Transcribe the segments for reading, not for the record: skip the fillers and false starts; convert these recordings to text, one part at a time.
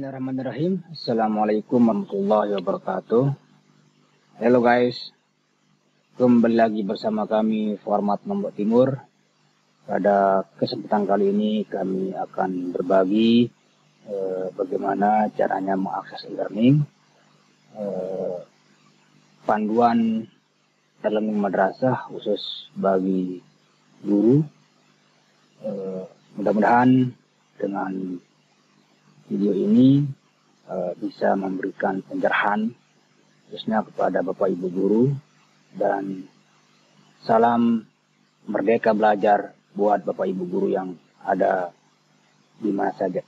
Bismillahirrahmanirrahim. Assalamualaikum warahmatullahi wabarakatuh. Halo guys, kembali lagi bersama kami Format Lombok Timur. Pada kesempatan kali ini kami akan berbagi bagaimana caranya mengakses e-learning, panduan e-learning madrasah khusus bagi guru. Mudah-mudahan dengan video ini bisa memberikan pencerahan khususnya kepada Bapak Ibu guru, dan salam merdeka belajar buat Bapak Ibu guru yang ada di mana saja.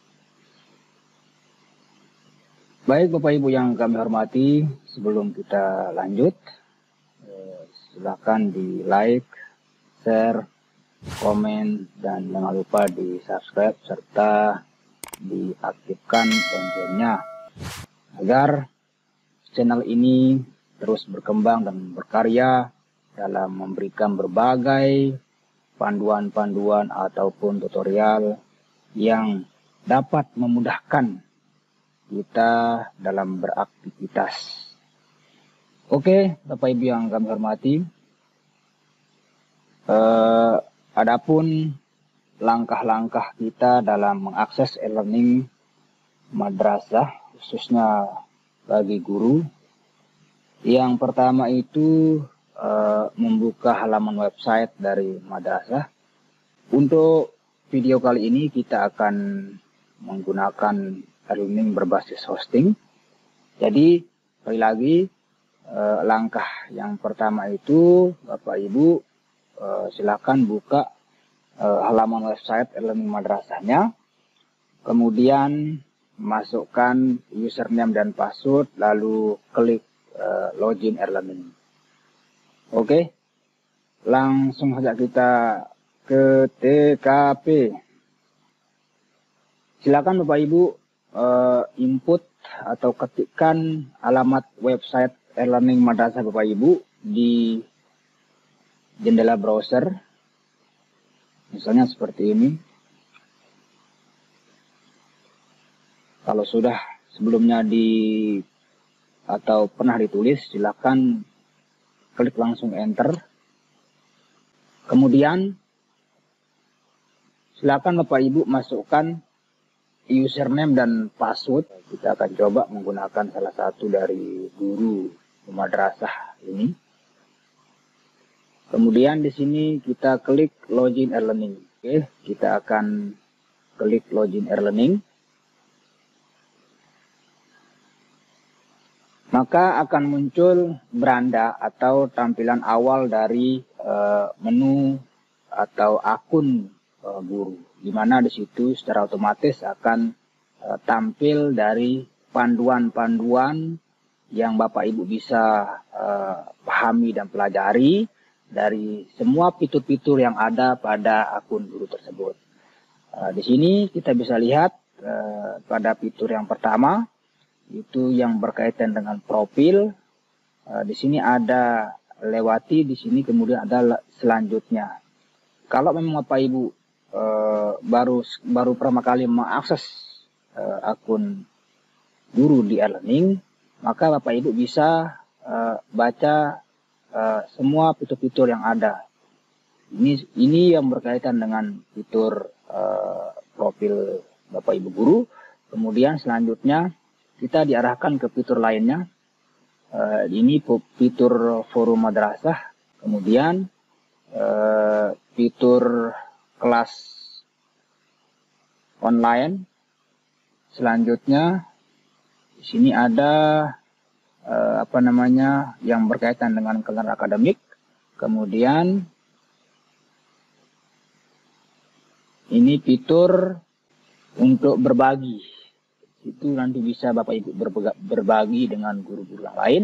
Baik Bapak Ibu yang kami hormati, sebelum kita lanjut, silakan di like, share, komen, dan jangan lupa di subscribe serta diaktifkan loncengnya agar channel ini terus berkembang dan berkarya dalam memberikan berbagai panduan-panduan ataupun tutorial yang dapat memudahkan kita dalam beraktivitas. Oke, Bapak Ibu yang kami hormati, adapun langkah-langkah kita dalam mengakses e-learning madrasah khususnya bagi guru. Yang pertama itu membuka halaman website dari madrasah. Untuk video kali ini kita akan menggunakan e-learning berbasis hosting. Jadi sekali lagi, langkah yang pertama itu Bapak Ibu silakan buka halaman website e-learning madrasahnya, kemudian masukkan username dan password, lalu klik login e-learning. Oke, langsung saja kita ke TKP. Silakan Bapak Ibu input atau ketikkan alamat website e-learning madrasah Bapak Ibu di jendela browser. Misalnya seperti ini. Kalau sudah sebelumnya atau pernah ditulis, silakan klik langsung enter. Kemudian silakan Bapak Ibu masukkan username dan password. Kita akan coba menggunakan salah satu dari guru madrasah ini. Kemudian di sini kita klik login e-learning. Oke, kita akan klik login e-learning. Maka akan muncul beranda atau tampilan awal dari menu atau akun guru, di mana di situ secara otomatis akan tampil dari panduan-panduan yang Bapak Ibu bisa pahami dan pelajari dari semua fitur-fitur yang ada pada akun guru tersebut. Di sini kita bisa lihat pada fitur yang pertama, itu yang berkaitan dengan profil. Di sini ada lewati, di sini kemudian ada selanjutnya. Kalau memang Bapak Ibu baru pertama kali mengakses akun guru di e-learning, maka Bapak Ibu bisa baca semua fitur-fitur yang ada. Ini yang berkaitan dengan fitur profil Bapak Ibu guru. Kemudian selanjutnya kita diarahkan ke fitur lainnya. Ini fitur forum madrasah. Kemudian fitur kelas online. Selanjutnya di sini ada yang berkaitan dengan kalender akademik. Kemudian ini fitur untuk berbagi. Itu nanti bisa Bapak Ibu berbagi dengan guru-guru yang lain.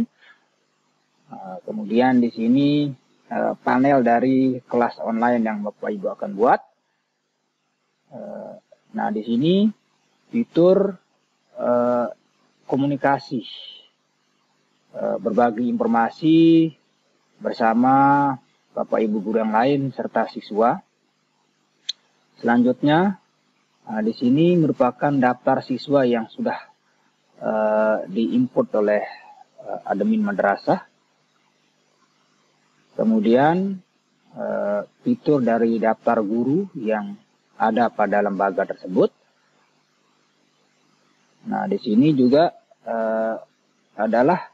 Kemudian di sini panel dari kelas online yang Bapak Ibu akan buat. Nah, di sini fitur komunikasi, berbagi informasi bersama Bapak Ibu guru yang lain serta siswa. Selanjutnya, di sini merupakan daftar siswa yang sudah diinput oleh admin madrasah. Kemudian fitur dari daftar guru yang ada pada lembaga tersebut. Nah, di sini juga adalah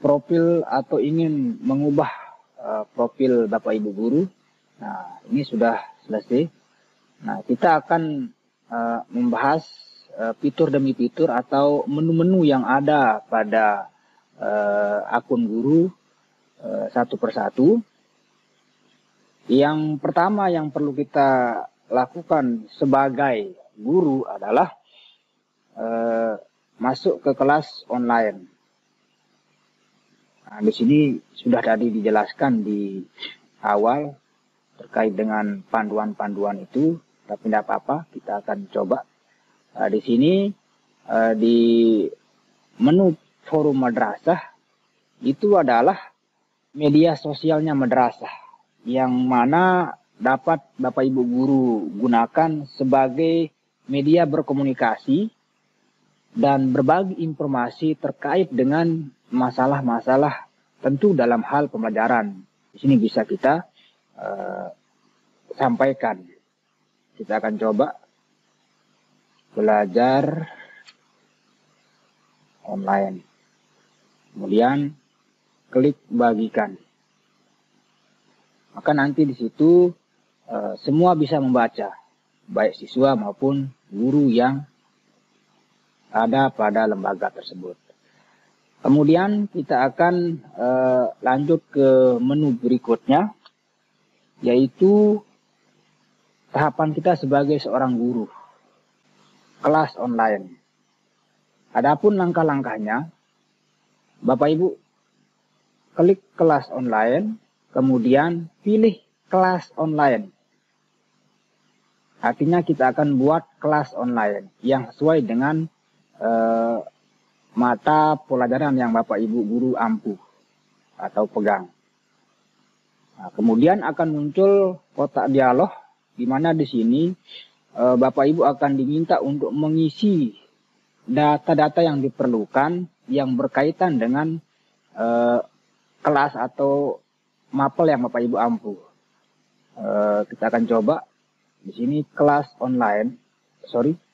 profil atau ingin mengubah profil Bapak Ibu guru. Nah, ini sudah selesai. Nah, kita akan membahas fitur demi fitur atau menu-menu yang ada pada akun guru satu persatu. Yang pertama yang perlu kita lakukan sebagai guru adalah masuk ke kelas online. Nah, di sini sudah tadi dijelaskan di awal terkait dengan panduan-panduan itu, tapi tidak apa-apa, kita akan coba. Di sini di menu forum madrasah itu adalah media sosialnya madrasah yang mana dapat Bapak Ibu guru gunakan sebagai media berkomunikasi dan berbagi informasi terkait dengan masalah-masalah tentu dalam hal pembelajaran. Di sini bisa kita sampaikan. Kita akan coba belajar online. Kemudian klik bagikan. Maka nanti di situ semua bisa membaca, baik siswa maupun guru yang ada pada lembaga tersebut. Kemudian kita akan lanjut ke menu berikutnya, yaitu tahapan kita sebagai seorang guru, kelas online. Adapun langkah-langkahnya, Bapak Ibu klik kelas online, kemudian pilih kelas online. Artinya kita akan buat kelas online yang sesuai dengan mata pelajaran yang Bapak Ibu guru ampuh atau pegang. Nah, kemudian akan muncul kotak dialog di mana di sini Bapak Ibu akan diminta untuk mengisi data-data yang diperlukan yang berkaitan dengan kelas atau mapel yang Bapak Ibu ampuh. Kita akan coba di sini kelas online,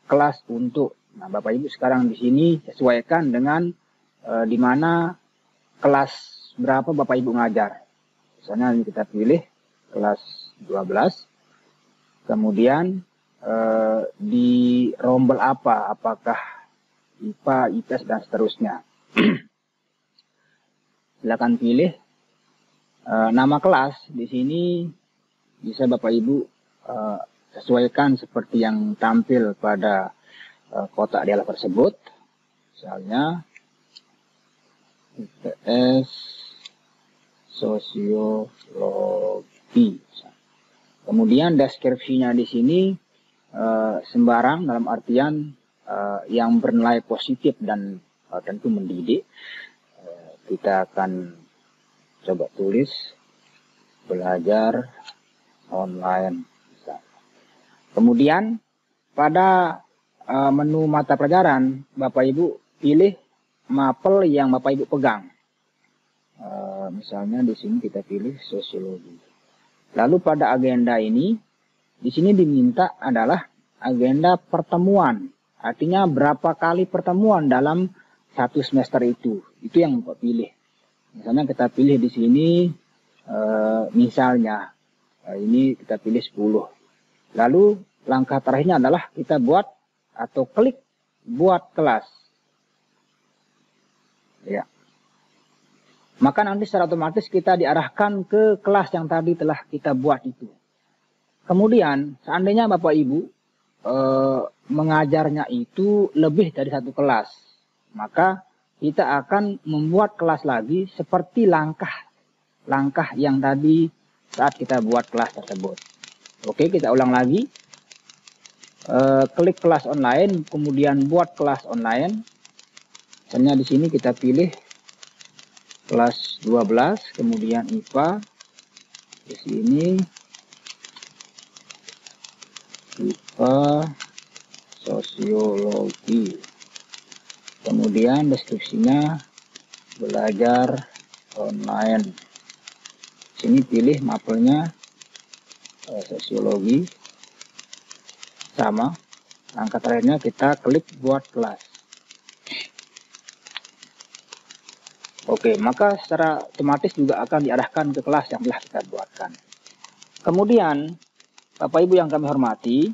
kelas untuk. Nah, Bapak Ibu sekarang di sini sesuaikan dengan di mana kelas berapa Bapak Ibu ngajar. Misalnya ini kita pilih kelas 12. Kemudian di rombel apa? Apakah IPA, IPS dan seterusnya. Silakan pilih nama kelas. Di sini bisa Bapak Ibu sesuaikan seperti yang tampil pada kotak dialog tersebut, misalnya IPS Sosiologi. Kemudian deskripsinya di sini sembarang dalam artian yang bernilai positif dan tentu mendidik. Kita akan coba tulis belajar online. Kemudian pada menu mata pelajaran, Bapak Ibu pilih mapel yang Bapak Ibu pegang. Misalnya di sini kita pilih sosiologi. Lalu pada agenda ini, di sini diminta adalah agenda pertemuan. Artinya berapa kali pertemuan dalam satu semester itu. Itu yang Bapak pilih. Misalnya kita pilih di sini, misalnya ini kita pilih 10. Lalu langkah terakhirnya adalah kita buat atau klik buat kelas. Ya. Maka nanti secara otomatis kita diarahkan ke kelas yang tadi telah kita buat itu. Kemudian seandainya Bapak Ibu mengajarnya itu lebih dari satu kelas, maka kita akan membuat kelas lagi seperti langkah yang tadi saat kita buat kelas tersebut. Oke, kita ulang lagi. Klik kelas online, kemudian buat kelas online. Misalnya di sini kita pilih kelas 12, kemudian IPA. Di sini IPA Sosiologi. Kemudian deskripsinya belajar online. Sini pilih mapelnya sosiologi. Sama. Langkah terakhirnya kita klik buat kelas. Oke, maka secara otomatis juga akan diarahkan ke kelas yang telah kita buatkan. Kemudian, Bapak Ibu yang kami hormati,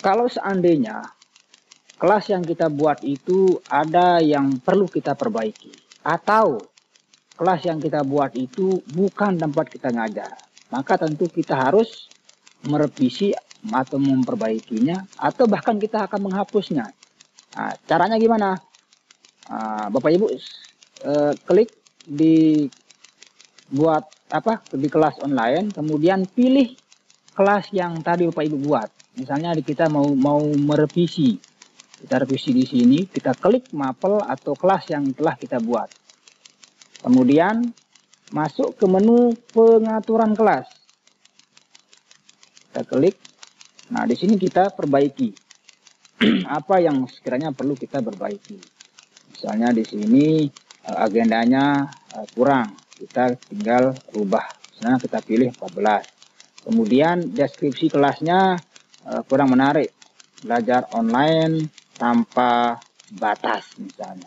kalau seandainya kelas yang kita buat itu ada yang perlu kita perbaiki, atau kelas yang kita buat itu bukan tempat kita ngajar, maka tentu kita harus merevisi atau memperbaikinya, atau bahkan kita akan menghapusnya. Nah, caranya gimana? Bapak Ibu klik di buat di kelas online, kemudian pilih kelas yang tadi Bapak Ibu buat. Misalnya kita mau merevisi, kita revisi di sini, kita klik mapel atau kelas yang telah kita buat. Kemudian masuk ke menu pengaturan kelas, kita klik. Nah, di sini kita perbaiki apa yang sekiranya perlu kita perbaiki. Misalnya di sini agendanya kurang, kita tinggal rubah. Misalnya kita pilih 14. Kemudian deskripsi kelasnya kurang menarik, belajar online tanpa batas misalnya.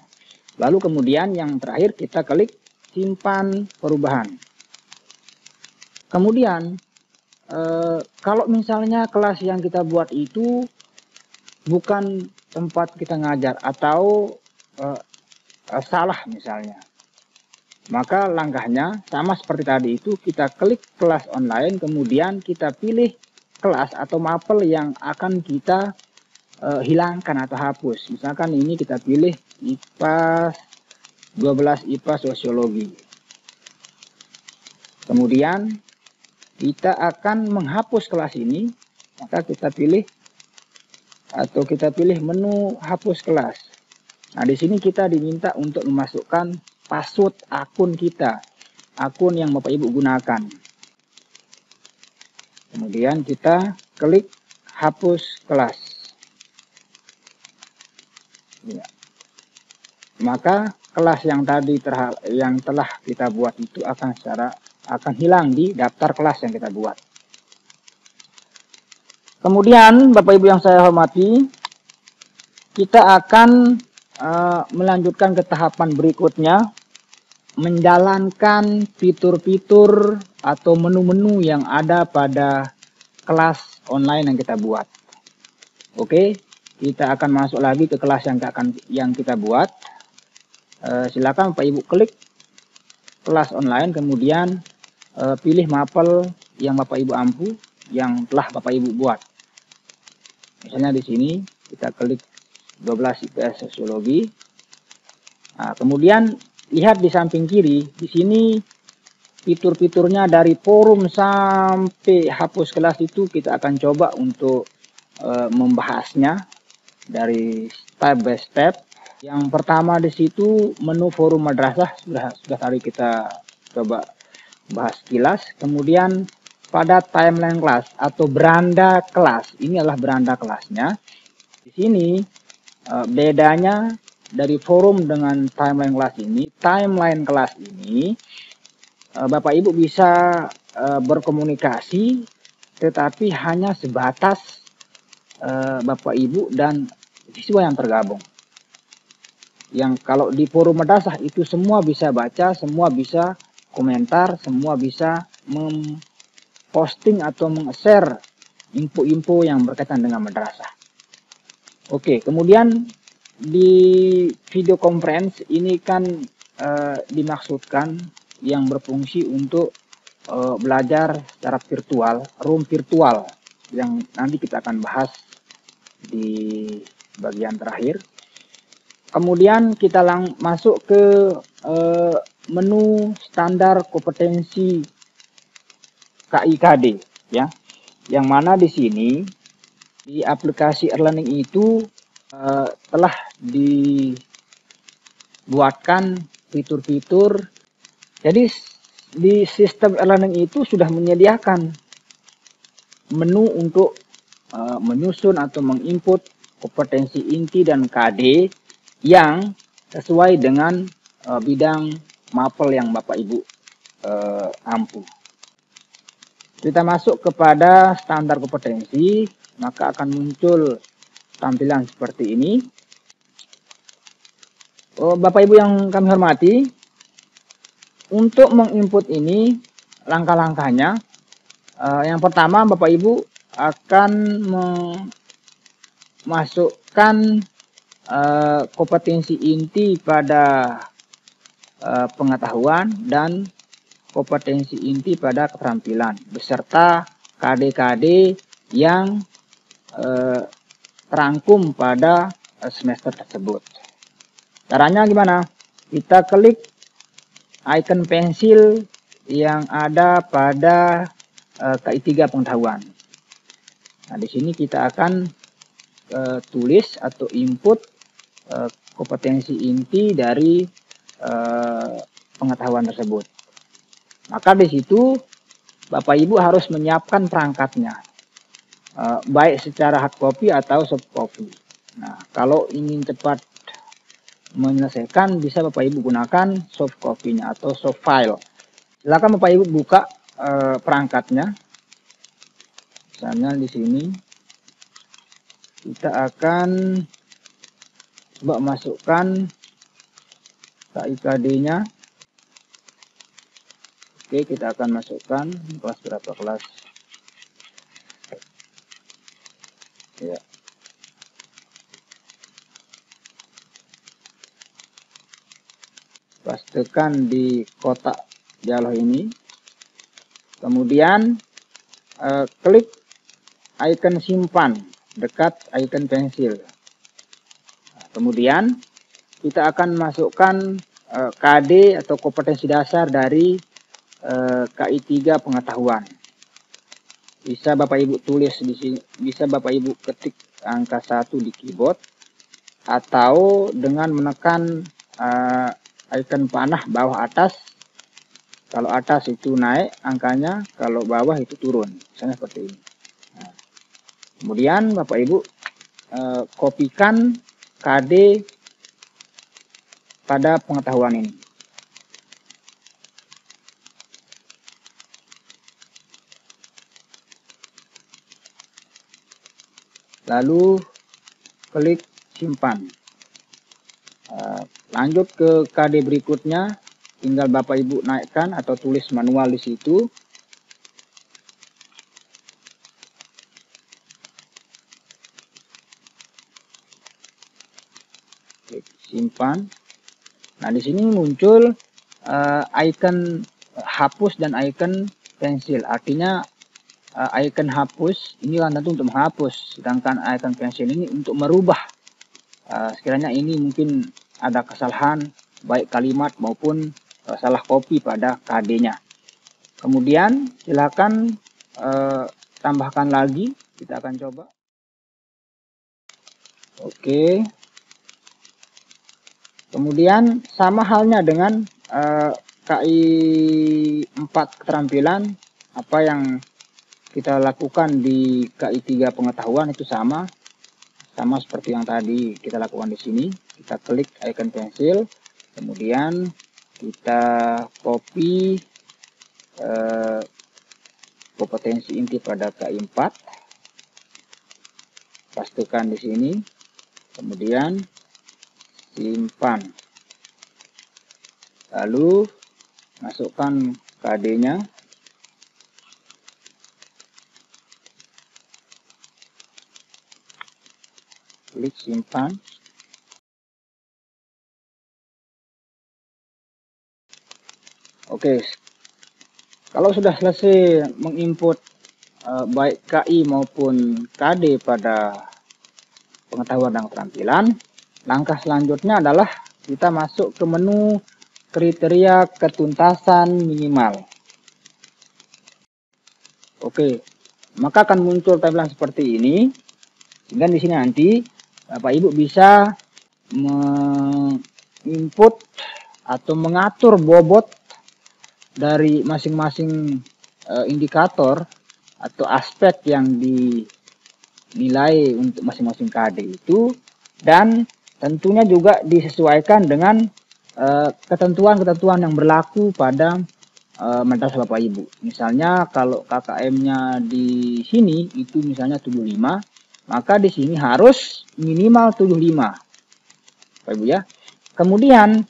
Lalu kemudian yang terakhir kita klik simpan perubahan. Kemudian kalau misalnya kelas yang kita buat itu bukan tempat kita ngajar atau salah misalnya, maka langkahnya sama seperti tadi itu, kita klik kelas online, kemudian kita pilih kelas atau mapel yang akan kita hilangkan atau hapus. Misalkan ini kita pilih IPA 12, IPA sosiologi. Kemudian kita akan menghapus kelas ini, maka kita pilih menu hapus kelas. Nah, di sini kita diminta untuk memasukkan password akun kita, akun yang Bapak Ibu gunakan. Kemudian kita klik hapus kelas. Ya. Maka kelas yang tadi yang telah kita buat itu akan hilang di daftar kelas yang kita buat. Kemudian Bapak Ibu yang saya hormati, kita akan melanjutkan ke tahapan berikutnya, menjalankan fitur-fitur atau menu-menu yang ada pada kelas online yang kita buat. Oke, kita akan masuk lagi ke kelas yang kita buat. Silakan Bapak Ibu klik kelas online, kemudian pilih mapel yang Bapak Ibu ampu, yang telah Bapak Ibu buat. Misalnya di sini kita klik 12 IPS sosiologi. Nah, kemudian lihat di samping kiri, di sini fitur-fiturnya dari forum sampai hapus kelas itu kita akan coba untuk membahasnya dari step by step. Yang pertama di situ menu forum madrasah sudah tadi kita coba bahas kilas. Kemudian pada timeline kelas atau beranda kelas, ini adalah beranda kelasnya. Di sini bedanya dari forum dengan timeline kelas ini, Bapak Ibu bisa berkomunikasi, tetapi hanya sebatas Bapak Ibu dan siswa yang tergabung. Yang kalau di forum madrasah itu semua bisa baca, semua bisa komentar, semua bisa memposting atau meng-share info-info yang berkaitan dengan madrasah. Oke, kemudian di video conference ini kan dimaksudkan yang berfungsi untuk belajar secara virtual, room virtual, yang nanti kita akan bahas di bagian terakhir. Kemudian kita masuk ke menu standar kompetensi KIKD, ya, yang mana di sini di aplikasi e-learning itu telah dibuatkan fitur-fitur. Jadi di sistem e-learning itu sudah menyediakan menu untuk menyusun atau menginput kompetensi inti dan KD yang sesuai dengan bidang mapel yang Bapak Ibu ampu. Kita masuk kepada standar kompetensi, maka akan muncul tampilan seperti ini. Bapak Ibu yang kami hormati, untuk menginput ini langkah-langkahnya, yang pertama Bapak Ibu akan memasukkan kompetensi inti pada pengetahuan dan kompetensi inti pada keterampilan beserta KD-KD yang terangkum pada semester tersebut. Caranya gimana? Kita klik icon pensil yang ada pada KI3 pengetahuan. Nah, di sini kita akan tulis atau input kompetensi inti dari pengetahuan tersebut. Maka di situ Bapak Ibu harus menyiapkan perangkatnya, baik secara hard copy atau soft copy. Nah, kalau ingin cepat menyelesaikan, bisa Bapak Ibu gunakan soft copy-nya atau soft file. Silakan Bapak Ibu buka perangkatnya. Misalnya di sini kita akan coba masukkan KIKD-nya. Oke, kita akan masukkan kelas berapa kelas. Ya. Pastekan di kotak dialog ini. Kemudian klik icon simpan dekat icon pensil. Nah, kemudian kita akan masukkan KD atau kompetensi dasar dari KI3 pengetahuan. Bisa Bapak Ibu tulis di sini, bisa Bapak Ibu ketik angka 1 di keyboard atau dengan menekan icon panah bawah atas. Kalau atas itu naik angkanya, kalau bawah itu turun. Misalnya seperti ini. Nah, kemudian Bapak Ibu kopikan KD pada pengetahuan ini. Lalu klik simpan. Lanjut ke KD berikutnya, tinggal Bapak Ibu naikkan atau tulis manual di situ. Klik simpan. Nah, di sini muncul icon hapus dan icon pensil. Artinya icon hapus ini kan tentu untuk menghapus, sedangkan icon pensil ini untuk merubah. Sekiranya ini mungkin ada kesalahan baik kalimat maupun salah copy pada KD-nya. Kemudian silakan tambahkan lagi, kita akan coba. Oke. Kemudian sama halnya dengan KI 4 keterampilan, apa yang kita lakukan di KI 3 pengetahuan itu sama seperti yang tadi kita lakukan di sini. Kita klik icon pensil, kemudian kita copy kompetensi inti pada KI 4, pastikan di sini, kemudian simpan, lalu masukkan KD-nya. Klik simpan. Oke, kalau sudah selesai menginput baik KI maupun KD pada pengetahuan dan keterampilan, langkah selanjutnya adalah kita masuk ke menu kriteria ketuntasan minimal. Oke, maka akan muncul tampilan seperti ini. Sehingga di sini nanti Bapak Ibu bisa menginput atau mengatur bobot dari masing-masing indikator atau aspek yang nilai untuk masing-masing KD itu, dan tentunya juga disesuaikan dengan ketentuan-ketentuan yang berlaku pada madrasah Bapak Ibu. Misalnya kalau KKM-nya di sini itu misalnya 75, maka di sini harus minimal 75, Bapak Ibu ya. Kemudian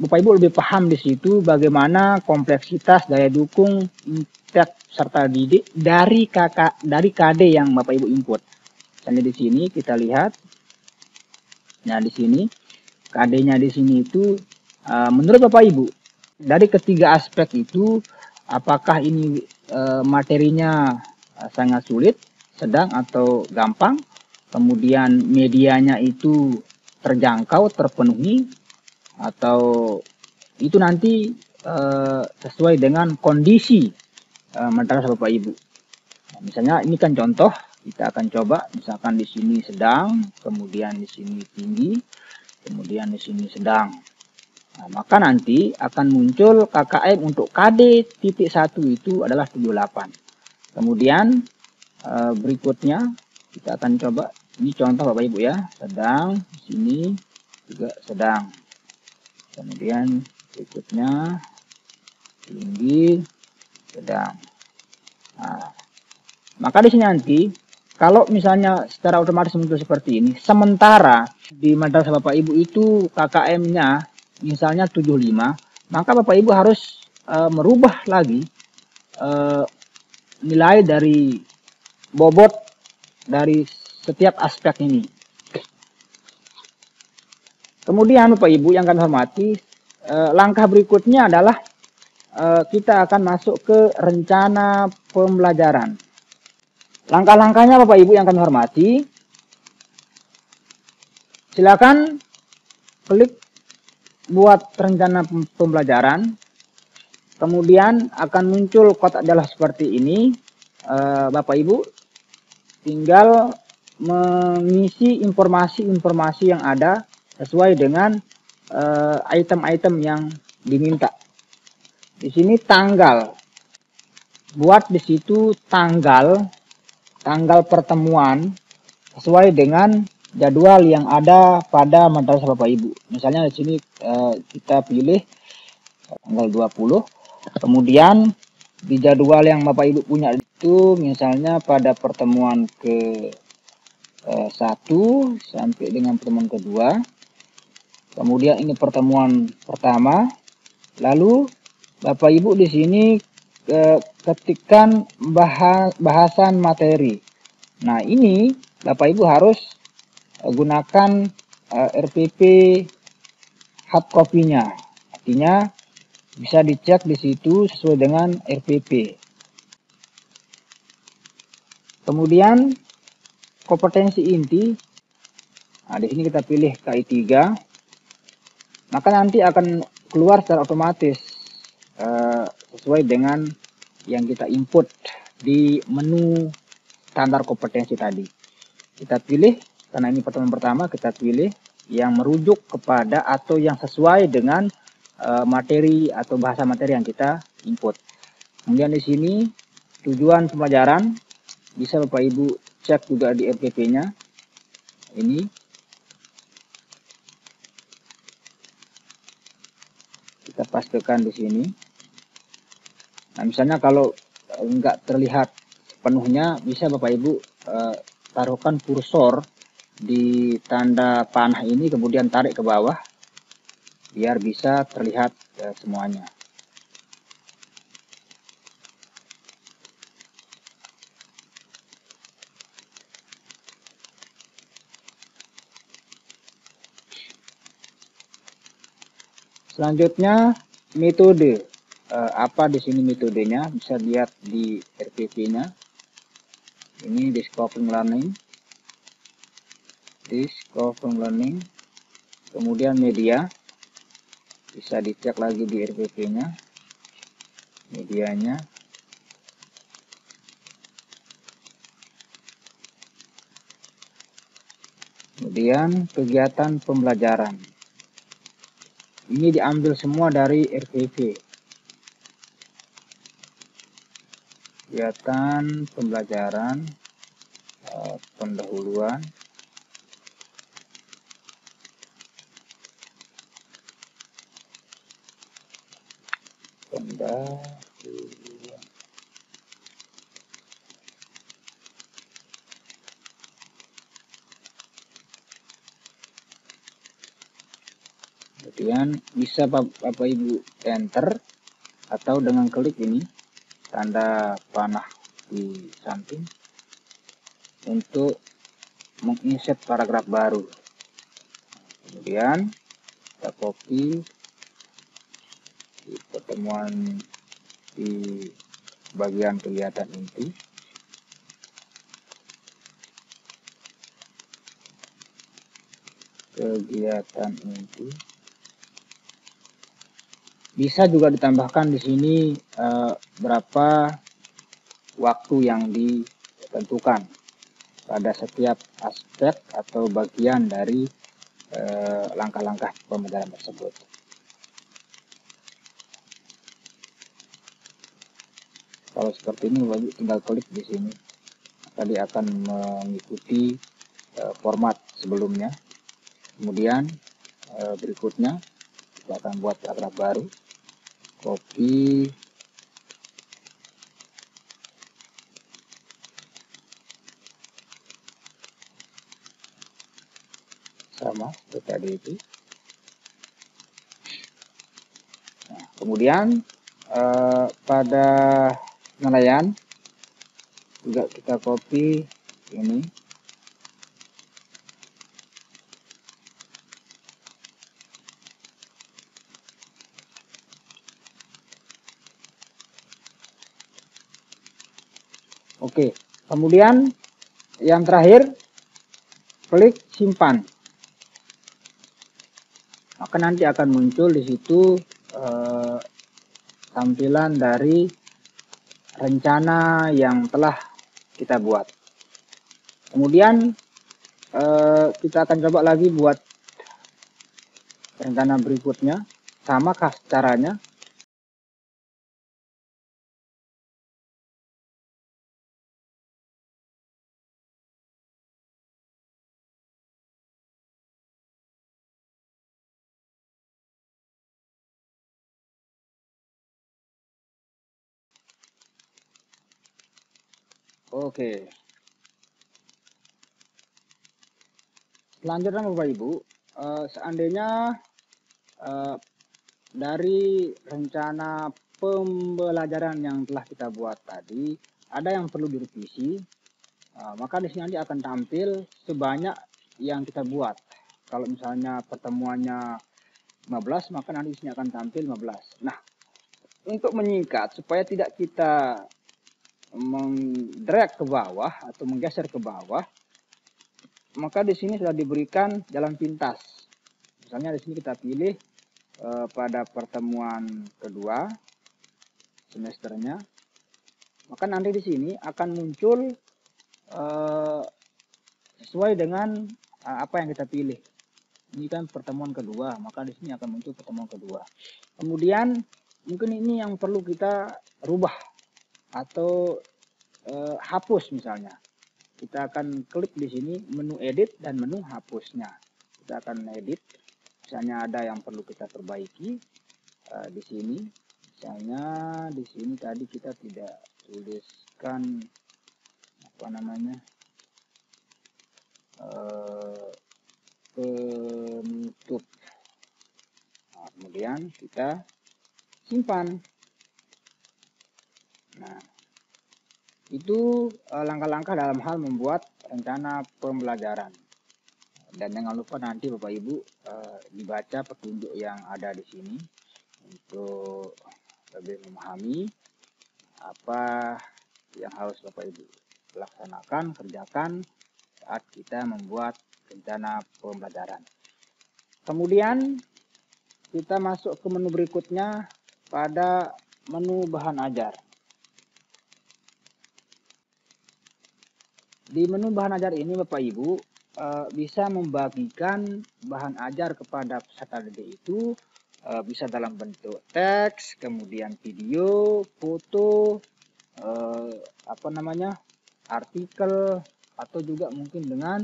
Bapak Ibu lebih paham di situ bagaimana kompleksitas daya dukung intek serta didik dari KD yang Bapak Ibu input. Misalnya di sini kita lihat, nah di sini KD-nya di sini itu menurut Bapak Ibu dari ketiga aspek itu, apakah ini materinya sangat sulit, sedang atau gampang, kemudian medianya itu terjangkau, terpenuhi, atau itu nanti sesuai dengan kondisi madrasah Bapak Ibu. Nah, misalnya ini kan contoh, kita akan coba misalkan di sini sedang, kemudian di sini tinggi, kemudian di sini sedang. Nah, maka nanti akan muncul KKM untuk KD titik 1 itu adalah 78. Kemudian berikutnya kita akan coba, ini contoh Bapak Ibu ya, sedang, di sini juga sedang. Kemudian berikutnya tinggi, sedang. Nah, maka di sini nanti kalau misalnya secara otomatis muncul seperti ini, sementara di madrasah Bapak Ibu itu KKM-nya misalnya 75, maka Bapak Ibu harus merubah lagi nilai dari bobot dari setiap aspek ini. Kemudian Bapak Ibu yang kami hormati, langkah berikutnya adalah kita akan masuk ke rencana pembelajaran. Langkah-langkahnya Bapak Ibu yang kami hormati, silakan klik buat rencana pembelajaran. Kemudian akan muncul kotak dialog seperti ini. Bapak Ibu tinggal mengisi informasi-informasi yang ada sesuai dengan item-item yang diminta. Di sini tanggal, buat di situ tanggal pertemuan sesuai dengan jadwal yang ada pada madrasah Bapak Ibu. Misalnya di sini kita pilih tanggal 20. Kemudian di jadwal yang Bapak Ibu punya itu misalnya pada pertemuan ke 1 sampai dengan pertemuan kedua. Kemudian ini pertemuan pertama. Lalu Bapak Ibu di sini ketikkan bahasan materi. Nah, ini Bapak Ibu harus gunakan RPP hard copy-nya. Artinya bisa dicek di situ sesuai dengan RPP. Kemudian kompetensi inti. Nah, di sini kita pilih KI 3. Maka nanti akan keluar secara otomatis sesuai dengan yang kita input di menu standar kompetensi tadi. Kita pilih, karena ini pertemuan pertama, kita pilih yang merujuk kepada atau yang sesuai dengan materi atau bahasa materi yang kita input. Kemudian di sini tujuan pembelajaran bisa Bapak Ibu cek juga di RPP-nya. Ini kita pastikan di sini. Nah, misalnya kalau nggak terlihat sepenuhnya, bisa Bapak Ibu taruhkan kursor di tanda panah ini, kemudian tarik ke bawah biar bisa terlihat semuanya. Selanjutnya metode. Apa di sini metodenya? Bisa lihat di RPP-nya. Ini discovering learning. Kemudian media. Bisa dicek lagi di RPP-nya. Medianya. Kemudian kegiatan pembelajaran. Ini diambil semua dari RPP. Kegiatan pembelajaran pendahuluan, kemudian bisa Bapak Ibu enter atau dengan klik ini tanda panah di samping untuk menginsert paragraf baru. Kemudian kita copy di pertemuan di bagian kegiatan inti. Bisa juga ditambahkan di sini berapa waktu yang ditentukan pada setiap aspek atau bagian dari langkah-langkah pembelajaran tersebut. Kalau seperti ini, Bapak tinggal klik di sini. Tadi akan mengikuti format sebelumnya. Kemudian berikutnya kita akan buat paragraf baru. Copy, sama seperti tadi itu. Nah, kemudian pada penilaian juga kita copy ini. Oke, kemudian yang terakhir klik simpan. Maka nanti akan muncul di situ tampilan dari rencana yang telah kita buat. Kemudian kita akan coba lagi buat rencana berikutnya. Samakah caranya? Oke. Selanjutnya Bapak Ibu, seandainya dari rencana pembelajaran yang telah kita buat tadi ada yang perlu direvisi, maka di sini nanti akan tampil sebanyak yang kita buat. Kalau misalnya pertemuannya 15, maka nanti di sini akan tampil 15. Nah, untuk menyingkat supaya tidak kita mengdrag ke bawah atau menggeser ke bawah, maka di sini sudah diberikan jalan pintas. Misalnya di sini kita pilih pada pertemuan kedua semesternya, maka nanti di sini akan muncul sesuai dengan apa yang kita pilih. Ini kan pertemuan kedua, maka di sini akan muncul pertemuan kedua. Kemudian mungkin ini yang perlu kita rubah atau hapus misalnya. Kita akan klik di sini menu edit dan menu hapusnya. Kita akan edit. Misalnya ada yang perlu kita perbaiki di sini. Misalnya di sini tadi kita tidak tuliskan apa namanya penutup. Nah, kemudian kita simpan. Nah, itu langkah-langkah dalam hal membuat rencana pembelajaran. Dan jangan lupa nanti Bapak Ibu dibaca petunjuk yang ada di sini untuk lebih memahami apa yang harus Bapak Ibu laksanakan, kerjakan saat kita membuat rencana pembelajaran. Kemudian kita masuk ke menu berikutnya pada menu bahan ajar. Di menu bahan ajar ini Bapak Ibu bisa membagikan bahan ajar kepada peserta didik itu bisa dalam bentuk teks, kemudian video, foto, artikel, atau juga mungkin dengan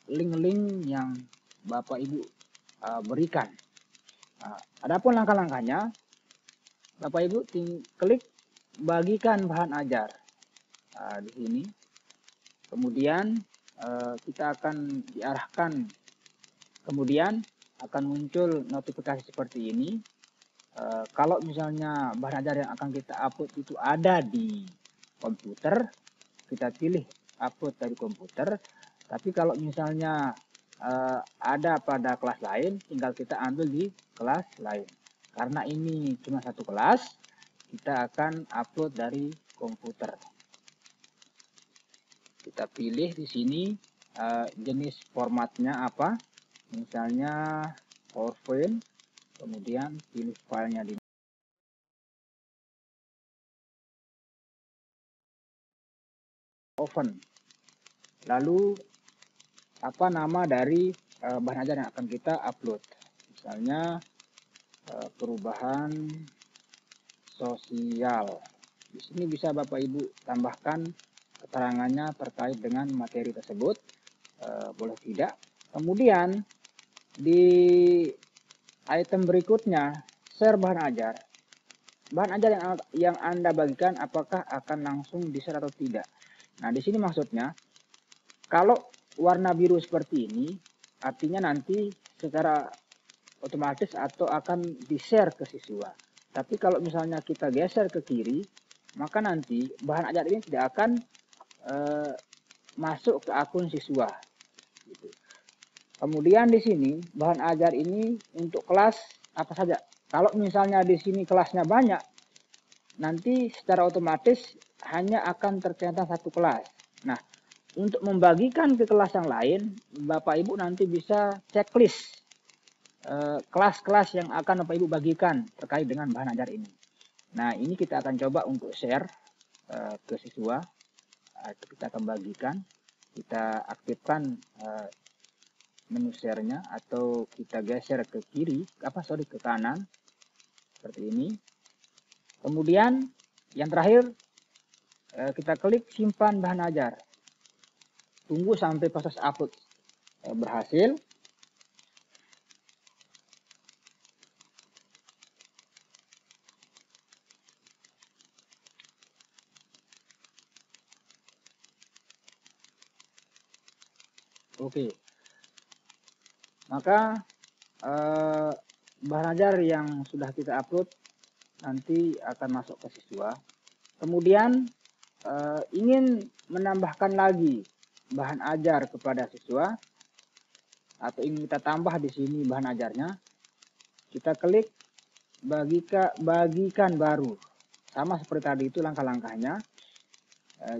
link-link yang Bapak Ibu berikan. Nah, adapun langkah-langkahnya, Bapak Ibu klik bagikan bahan ajar di sini. Kemudian kita akan diarahkan, kemudian akan muncul notifikasi seperti ini. Kalau misalnya bahan ajar yang akan kita upload itu ada di komputer, kita pilih upload dari komputer. Tapi kalau misalnya ada pada kelas lain, tinggal kita ambil di kelas lain. Karena ini cuma satu kelas, kita akan upload dari komputer. Kita pilih di sini jenis formatnya apa, misalnya PowerPoint, kemudian pilih filenya di open. Lalu apa nama dari bahan ajar yang akan kita upload, misalnya perubahan sosial. Di sini bisa Bapak Ibu tambahkan keterangannya terkait dengan materi tersebut, boleh tidak. Kemudian di item berikutnya, share bahan ajar. Bahan ajar yang Anda bagikan apakah akan langsung di-share atau tidak. Nah, di sini maksudnya kalau warna biru seperti ini, artinya nanti secara otomatis atau akan di-share ke siswa. Tapi kalau misalnya kita geser ke kiri, maka nanti bahan ajar ini tidak akan masuk ke akun siswa. Gitu. Kemudian di sini bahan ajar ini untuk kelas apa saja. Kalau misalnya di sini kelasnya banyak, nanti secara otomatis hanya akan tercetak satu kelas. Nah, untuk membagikan ke kelas yang lain, Bapak Ibu nanti bisa checklist kelas-kelas yang akan Bapak Ibu bagikan terkait dengan bahan ajar ini. Nah, ini kita akan coba untuk share ke siswa. Kita akan bagikan, kita aktifkan menu share-nya atau kita geser ke kiri, ke kanan seperti ini. Kemudian yang terakhir kita klik simpan bahan ajar. Tunggu sampai proses upload berhasil. Oke. Maka bahan ajar yang sudah kita upload nanti akan masuk ke siswa. Kemudian ingin menambahkan lagi bahan ajar kepada siswa atau ingin kita tambah di sini bahan ajarnya, kita klik bagikan baru. Sama seperti tadi itu langkah-langkahnya.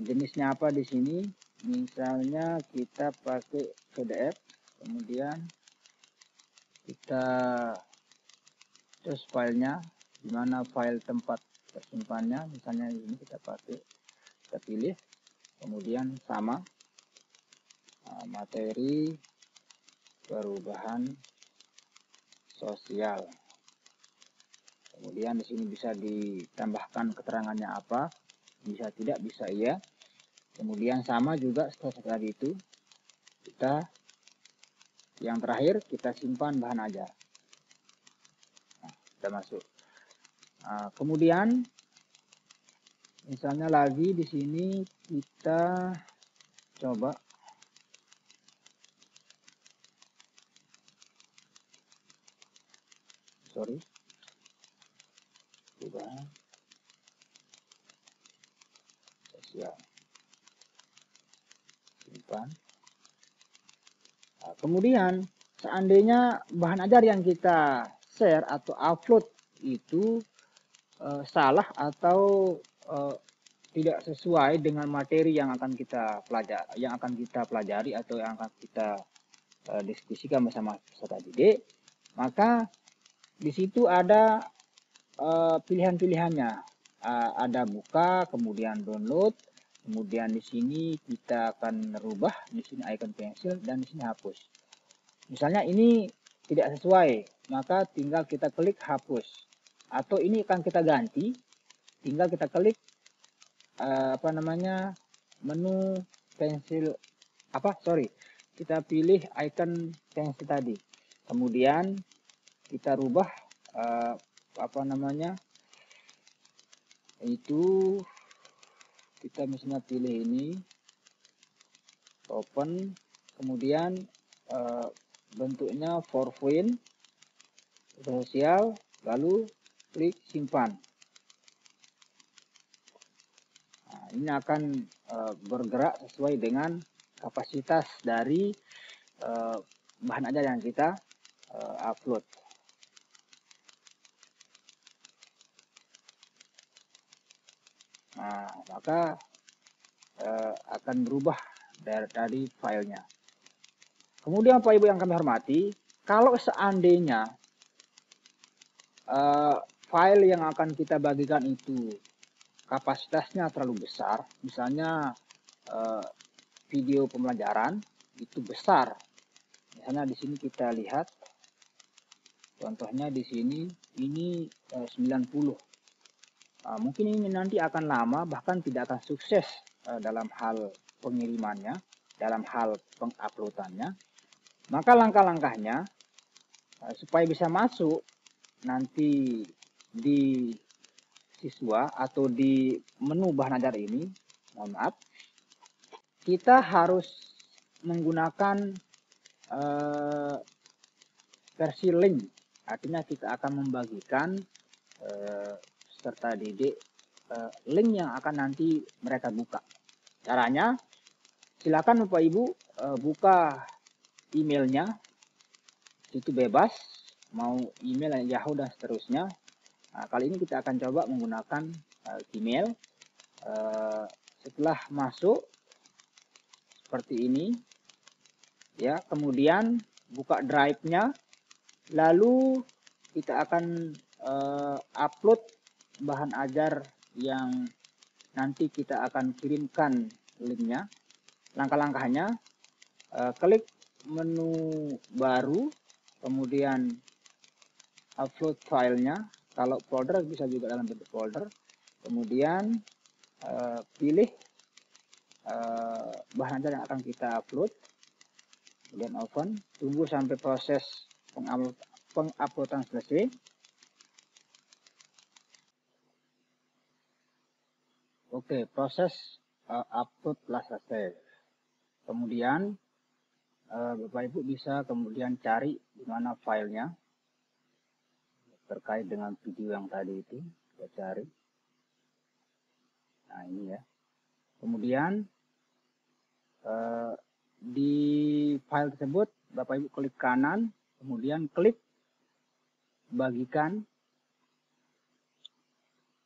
Jenisnya apa di sini? Misalnya kita pakai PDF, kemudian kita terus filenya, di mana file tempat tersimpannya, misalnya ini kita pilih, kemudian sama materi perubahan sosial. Kemudian di sini bisa ditambahkan keterangannya apa, bisa tidak, bisa iya. Kemudian sama juga setelah tadi itu, yang terakhir kita simpan bahan ajar. Nah, sudah masuk. Nah, kemudian misalnya lagi di sini kita coba perubahan sosial, simpan. Nah, kemudian seandainya bahan ajar yang kita share atau upload itu salah atau tidak sesuai dengan materi yang akan kita pelajari, atau yang akan kita diskusikan bersama peserta didik, maka di situ ada pilihan-pilihannya. Ada buka, kemudian download, kemudian di sini kita akan merubah, di sini icon pensil, dan di sini hapus. Misalnya ini tidak sesuai, maka tinggal kita klik hapus. Atau ini akan kita ganti, tinggal kita klik menu pensil kita pilih icon pensil tadi, kemudian kita rubah itu kita misalnya pilih ini open, kemudian bentuknya PowerPoint sosial, lalu klik simpan. Nah, ini akan bergerak sesuai dengan kapasitas dari bahan ajar yang kita upload. Nah, maka akan berubah dari filenya. Kemudian Bapak Ibu yang kami hormati, kalau seandainya file yang akan kita bagikan itu kapasitasnya terlalu besar, misalnya video pembelajaran itu besar, misalnya di sini kita lihat, contohnya di sini ini 90. Mungkin ini nanti akan lama, bahkan tidak akan sukses dalam hal pengirimannya, dalam hal penguploadannya. Maka langkah-langkahnya supaya bisa masuk nanti di siswa atau di menu bahan ajar ini, mohon maaf, kita harus menggunakan versi link. Artinya kita akan membagikan peserta didik link yang akan nanti mereka buka. Caranya, silakan Bapak Ibu buka emailnya, itu bebas, mau email Yahoo dan seterusnya. Nah, kali ini kita akan coba menggunakan Gmail. Setelah masuk seperti ini, ya, kemudian buka drive-nya, lalu kita akan upload bahan ajar yang nanti kita akan kirimkan linknya. Langkah-langkahnya, klik menu baru, kemudian upload filenya. Kalau folder bisa juga dalam bentuk folder. Kemudian pilih bahan ajar yang akan kita upload. Kemudian open. Tunggu sampai proses penguploadan selesai. Oke, proses upload telah selesai. Kemudian Bapak Ibu bisa kemudian cari di mana filenya terkait dengan video yang tadi itu, kita cari. Nah, ini ya. Kemudian di file tersebut Bapak Ibu klik kanan, kemudian klik bagikan.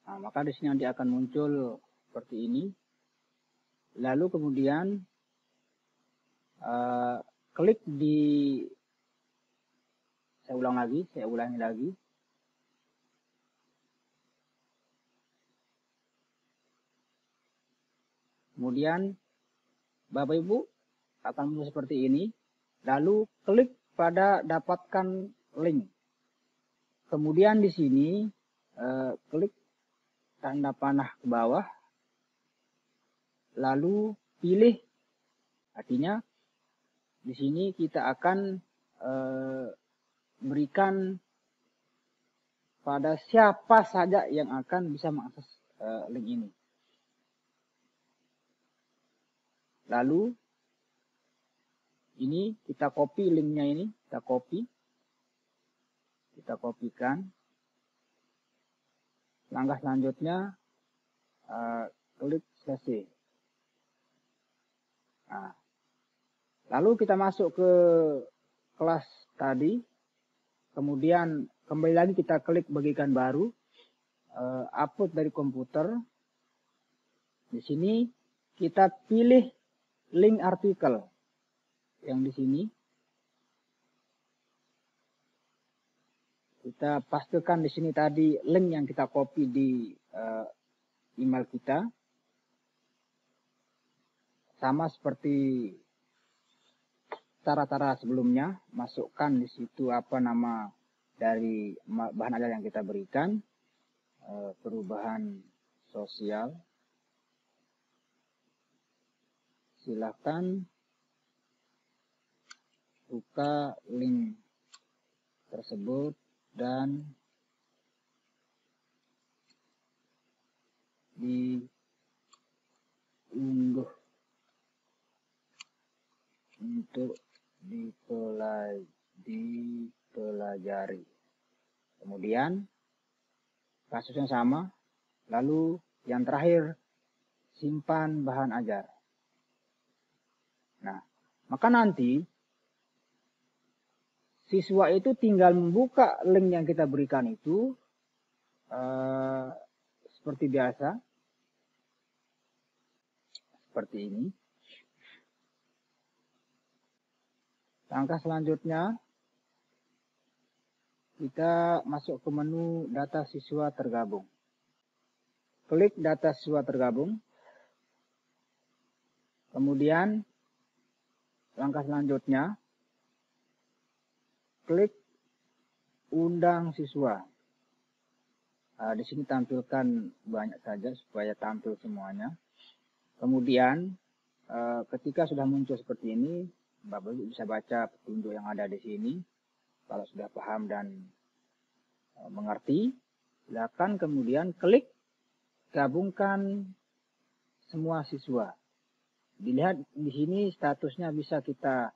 Nah, maka di sini nanti akan muncul seperti ini. Lalu kemudian klik di, saya ulangi lagi. Kemudian Bapak Ibu akan muncul seperti ini. Lalu klik pada dapatkan link. Kemudian di sini klik tanda panah ke bawah. Lalu pilih, artinya di sini kita akan berikan pada siapa saja yang akan bisa mengakses link ini. Lalu ini kita copy linknya ini, kita kopikan. Langkah selanjutnya klik selesai. Nah, lalu kita masuk ke kelas tadi, kemudian kembali lagi kita klik bagikan baru, upload dari komputer. Di sini kita pilih link artikel yang di sini. Kita pastikan di sini tadi link yang kita copy di email kita. Sama seperti cara-cara sebelumnya, masukkan di situ apa nama dari bahan ajar yang kita berikan, perubahan sosial, silakan buka link tersebut dan diunduh untuk dipelajari. Kemudian kasus yang sama, lalu yang terakhir simpan bahan ajar. Nah, maka nanti siswa itu tinggal membuka link yang kita berikan itu seperti biasa, seperti ini. Langkah selanjutnya, kita masuk ke menu data siswa tergabung. Klik data siswa tergabung. Kemudian, langkah selanjutnya, klik undang siswa. Di sini tampilkan banyak saja supaya tampil semuanya. Kemudian, ketika sudah muncul seperti ini, Bapak Ibu bisa baca petunjuk yang ada di sini. Kalau sudah paham dan mengerti, silakan kemudian klik gabungkan semua siswa. Dilihat di sini statusnya bisa kita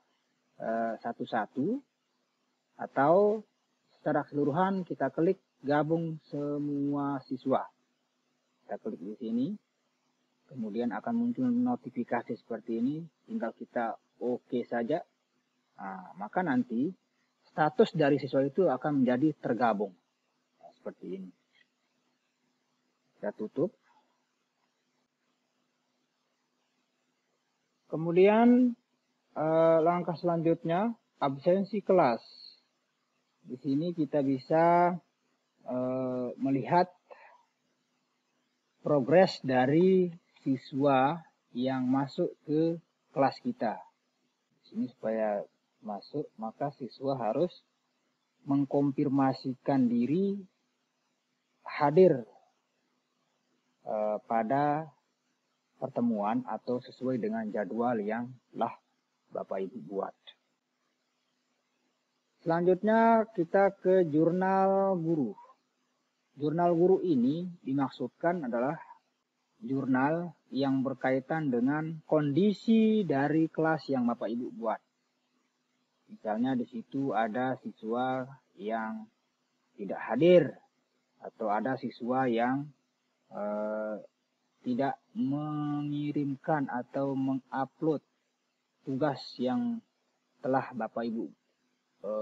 satu-satu atau secara keseluruhan kita klik gabung semua siswa. Kita klik di sini, kemudian akan muncul notifikasi seperti ini. Tinggal kita oke saja. Nah, maka nanti status dari siswa itu akan menjadi tergabung. Nah, seperti ini. Kita tutup. Kemudian langkah selanjutnya, absensi kelas. Di sini kita bisa melihat progres dari siswa yang masuk ke kelas kita. Di sini supaya masuk, maka siswa harus mengkonfirmasikan diri hadir pada pertemuan atau sesuai dengan jadwal yang telah Bapak Ibu buat. Selanjutnya kita ke jurnal guru. Jurnal guru ini dimaksudkan adalah jurnal yang berkaitan dengan kondisi dari kelas yang Bapak Ibu buat. Misalnya di situ ada siswa yang tidak hadir atau ada siswa yang tidak mengirimkan atau mengupload tugas yang telah Bapak Ibu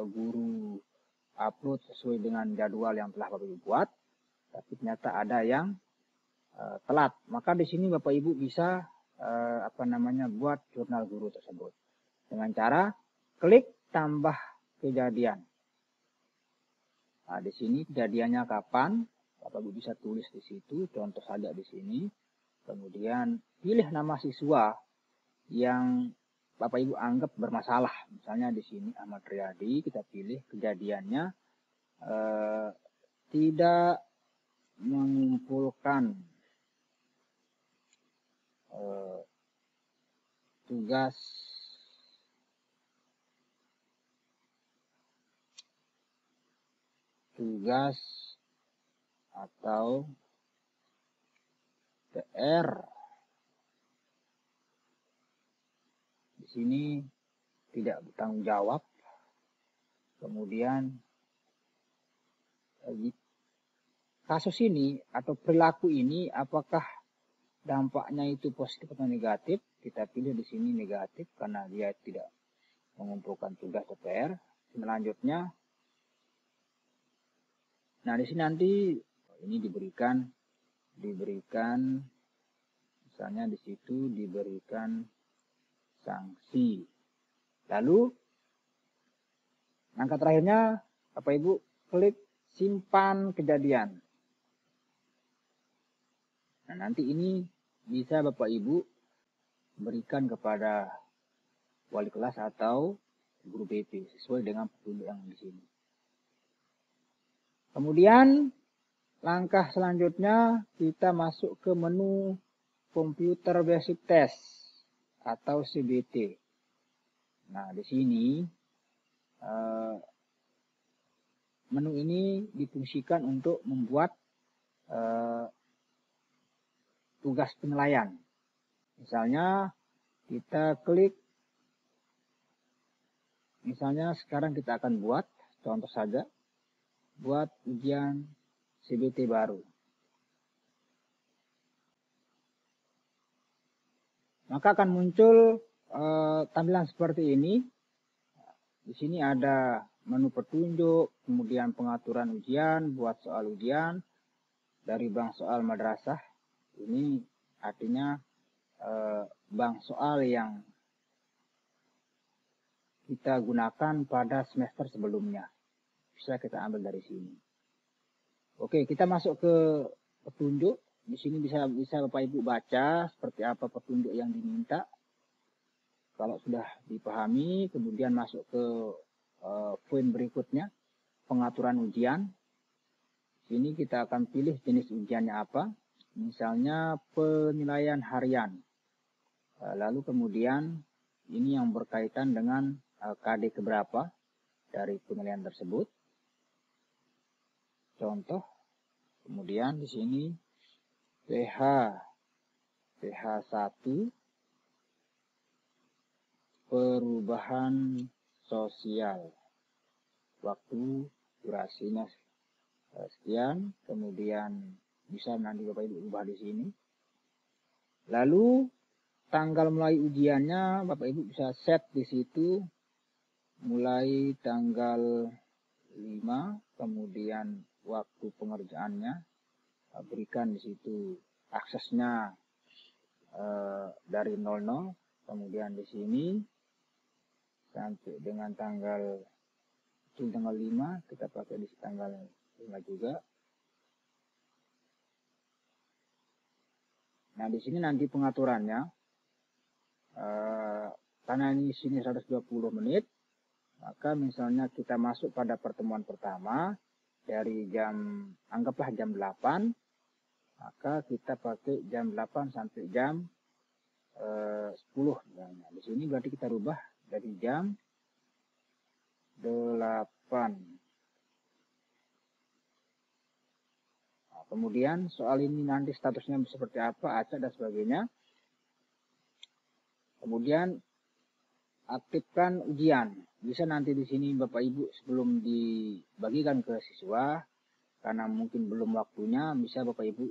guru upload sesuai dengan jadwal yang telah Bapak Ibu buat, tapi ternyata ada yang telat. Maka di sini Bapak Ibu bisa buat jurnal guru tersebut dengan cara klik tambah kejadian. Nah, di sini kejadiannya kapan? Bapak Ibu bisa tulis di situ, contoh saja di sini. Kemudian pilih nama siswa yang Bapak Ibu anggap bermasalah. Misalnya di sini Ahmad Riyadi, kita pilih kejadiannya tidak mengumpulkan tugas atau PR. Di sini tidak bertanggung jawab. Kemudian kasus ini atau perilaku ini apakah dampaknya itu positif atau negatif? Kita pilih di sini negatif karena dia tidak mengumpulkan tugas atau PR. Selanjutnya, nah di sini nanti ini diberikan misalnya di situ diberikan sanksi. Lalu langkah terakhirnya Bapak Ibu klik simpan kejadian. Nah, nanti ini bisa Bapak Ibu berikan kepada wali kelas atau guru BP sesuai dengan petunjuk yang di sini. Kemudian langkah selanjutnya kita masuk ke menu Computer Basic Test atau CBT. Nah, di sini menu ini difungsikan untuk membuat tugas penilaian. Misalnya kita klik, misalnya sekarang kita akan buat, contoh saja, buat ujian CBT baru. Maka akan muncul tampilan seperti ini. Di sini ada menu petunjuk, kemudian pengaturan ujian, buat soal ujian dari bank soal madrasah. Ini artinya bank soal yang kita gunakan pada semester sebelumnya. Bisa kita ambil dari sini. Oke, kita masuk ke petunjuk. Di sini bisa Bapak Ibu baca seperti apa petunjuk yang diminta. Kalau sudah dipahami, kemudian masuk ke poin berikutnya, pengaturan ujian. Sini kita akan pilih jenis ujiannya apa. Misalnya penilaian harian. Lalu kemudian ini yang berkaitan dengan KD keberapa dari penilaian tersebut. Contoh, kemudian di sini PH1 perubahan sosial, waktu durasinya sekian, kemudian bisa nanti Bapak Ibu ubah di sini. Lalu tanggal mulai ujiannya Bapak Ibu bisa set di situ mulai tanggal 5, kemudian waktu pengerjaannya berikan di situ aksesnya dari 00, kemudian di sini sampai dengan tanggal 5 kita pakai di tanggal 5 juga. Nah, di sini nanti pengaturannya karena ini sini 120 menit, maka misalnya kita masuk pada pertemuan pertama dari jam, anggaplah jam 8, maka kita pakai jam 8 sampai jam 10. Misalnya. Di sini berarti kita rubah dari jam 8. Nah, kemudian soal ini nanti statusnya seperti apa, acak dan sebagainya. Kemudian aktifkan ujian. Bisa nanti di sini Bapak Ibu sebelum dibagikan ke siswa, karena mungkin belum waktunya, bisa Bapak Ibu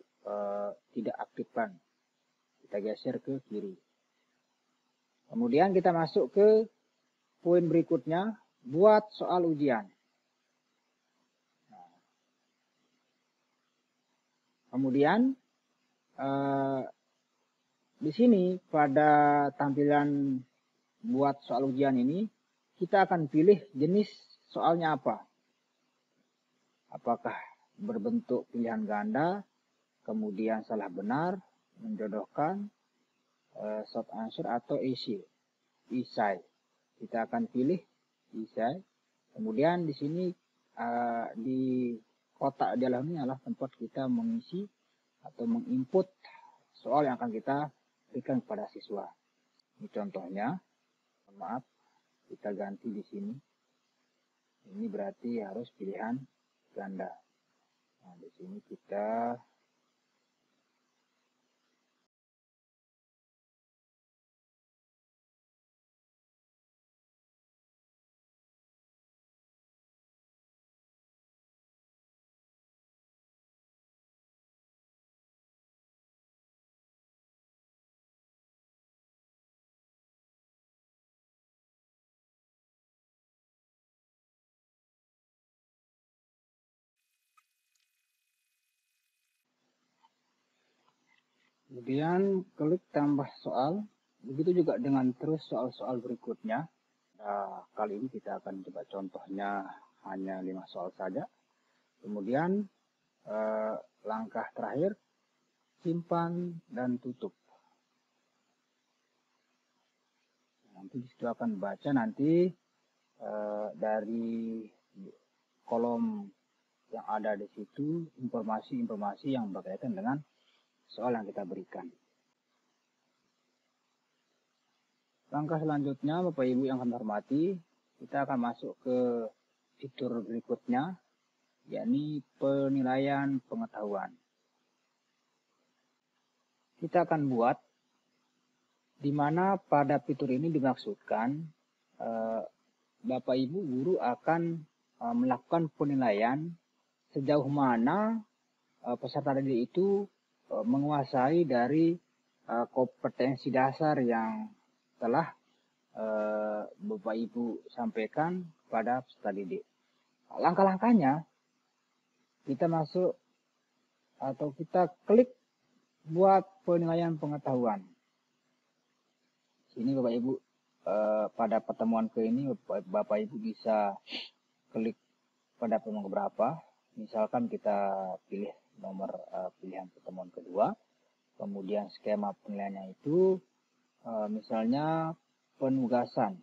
tidak aktifkan. Kita geser ke kiri. Kemudian kita masuk ke poin berikutnya, buat soal ujian. Nah, kemudian di sini pada tampilan buat soal ujian ini, kita akan pilih jenis soalnya apa. Apakah berbentuk pilihan ganda, kemudian salah benar, menjodohkan, short answer atau esai. Kita akan pilih esai. Kemudian di sini di kotak di dalamnya adalah tempat kita mengisi atau menginput soal yang akan kita berikan kepada siswa. Ini contohnya. Maaf, kita ganti di sini. Ini berarti harus pilihan ganda. Nah, di sini kita kemudian klik tambah soal. Begitu juga dengan terus soal-soal berikutnya. Nah, kali ini kita akan coba contohnya hanya 5 soal saja. Kemudian langkah terakhir, simpan dan tutup. Nanti disitu akan baca nanti dari kolom yang ada di situ informasi-informasi yang berkaitan dengan soal yang kita berikan. Langkah selanjutnya, Bapak Ibu yang kami hormati, kita akan masuk ke fitur berikutnya, yakni penilaian pengetahuan. Kita akan buat di mana pada fitur ini dimaksudkan Bapak Ibu guru akan melakukan penilaian sejauh mana peserta didik itu menguasai dari kompetensi dasar yang telah Bapak Ibu sampaikan pada peserta didik. Langkah-langkahnya kita masuk atau kita klik buat penilaian pengetahuan. Sini Bapak Ibu pada pertemuan ke ini Bapak Ibu bisa klik pada pertemuan berapa. Misalkan kita pilih nomor pilihan pertemuan kedua. Kemudian skema penilaiannya itu misalnya penugasan.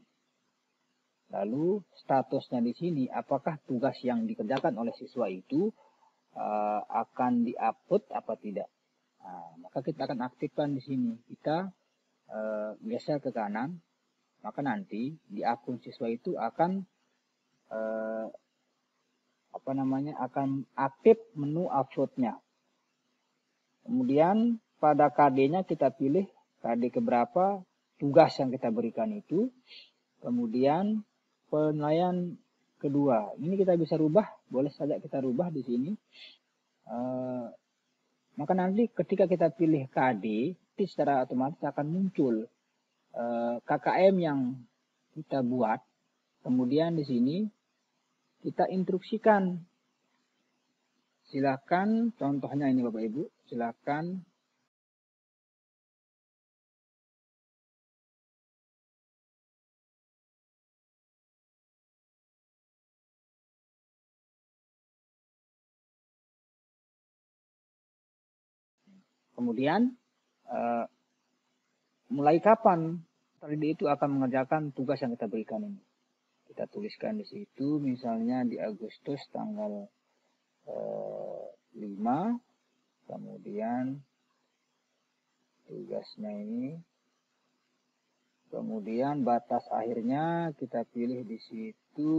Lalu statusnya di sini apakah tugas yang dikerjakan oleh siswa itu akan diupload apa tidak. Nah, maka kita akan aktifkan di sini. Kita geser ke kanan, maka nanti di akun siswa itu akan akan aktif menu uploadnya. Kemudian pada KD-nya kita pilih KD keberapa tugas yang kita berikan itu. Kemudian penilaian kedua, ini kita bisa rubah, boleh saja kita rubah di sini. Maka nanti ketika kita pilih KD, secara otomatis akan muncul KKM yang kita buat. Kemudian di sini kita instruksikan. Silakan, contohnya ini Bapak Ibu, silakan kemudian mulai kapan didik itu akan mengerjakan tugas yang kita berikan ini. Kita tuliskan di situ, misalnya di Agustus tanggal 5, kemudian tugasnya ini, kemudian batas akhirnya kita pilih di situ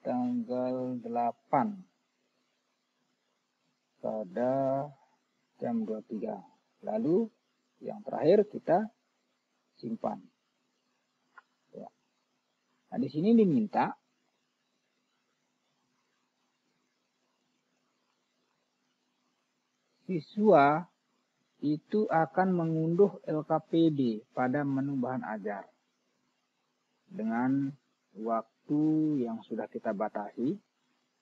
tanggal 8 pada jam 23. Lalu yang terakhir kita simpan. Ya. Nah, di sini diminta siswa itu akan mengunduh LKPD pada menu bahan ajar dengan waktu yang sudah kita batasi.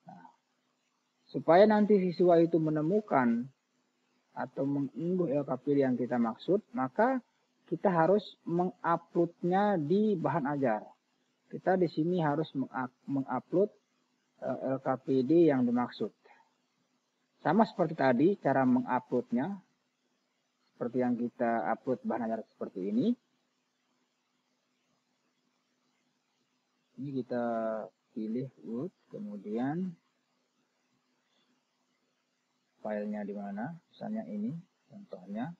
Nah, supaya nanti siswa itu menemukan atau mengunduh LKPD yang kita maksud, maka kita harus menguploadnya di bahan ajar. Kita di sini harus mengupload LKPD yang dimaksud. Sama seperti tadi cara menguploadnya, seperti yang kita upload bahan ajar seperti ini. Ini kita pilih Word, kemudian filenya di mana, misalnya ini contohnya.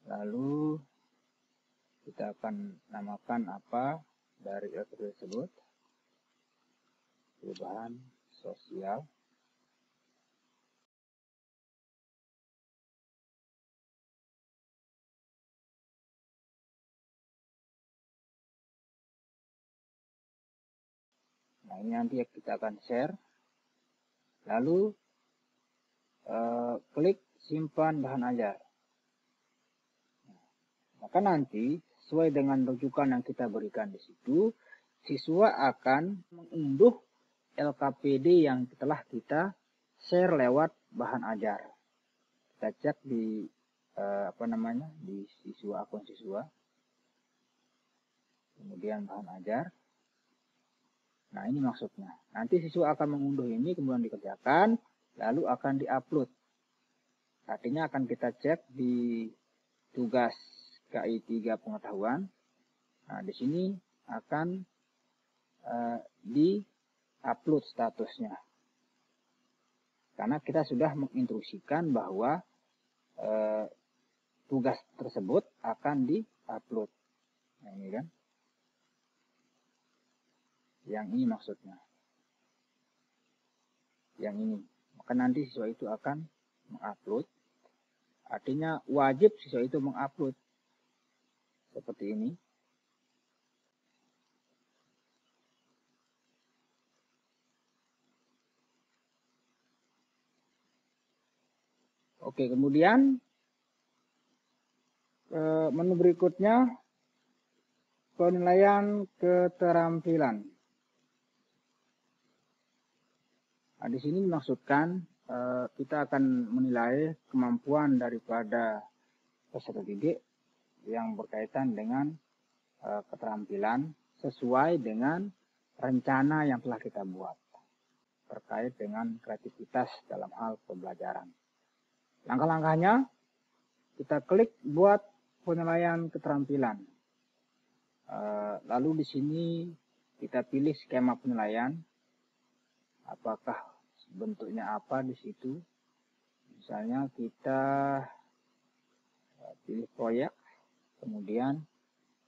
Lalu kita akan namakan apa dari LKPD tersebut, perubahan sosial. Nah, ini nanti kita akan share. Lalu klik simpan bahan ajar. Maka nanti sesuai dengan rujukan yang kita berikan di situ, siswa akan mengunduh LKPD yang telah kita share lewat bahan ajar. Kita cek di di siswa, akun siswa. Kemudian bahan ajar. Nah, ini maksudnya. Nanti siswa akan mengunduh ini, kemudian dikerjakan, lalu akan diupload. Artinya akan kita cek di tugas KI 3 pengetahuan. Nah, di sini akan di-upload statusnya. Karena kita sudah menginstruksikan bahwa tugas tersebut akan di-upload. Nah, ini kan. Yang ini maksudnya. Yang ini. Maka nanti siswa itu akan mengupload. Artinya wajib siswa itu mengupload. Seperti ini. Oke, kemudian menu berikutnya penilaian keterampilan. Nah, di sini dimaksudkan kita akan menilai kemampuan daripada peserta didik yang berkaitan dengan keterampilan sesuai dengan rencana yang telah kita buat terkait dengan kreativitas dalam hal pembelajaran. Langkah-langkahnya, kita klik buat penilaian keterampilan. Lalu di sini kita pilih skema penilaian. Apakah bentuknya apa di situ? Misalnya kita pilih proyek, kemudian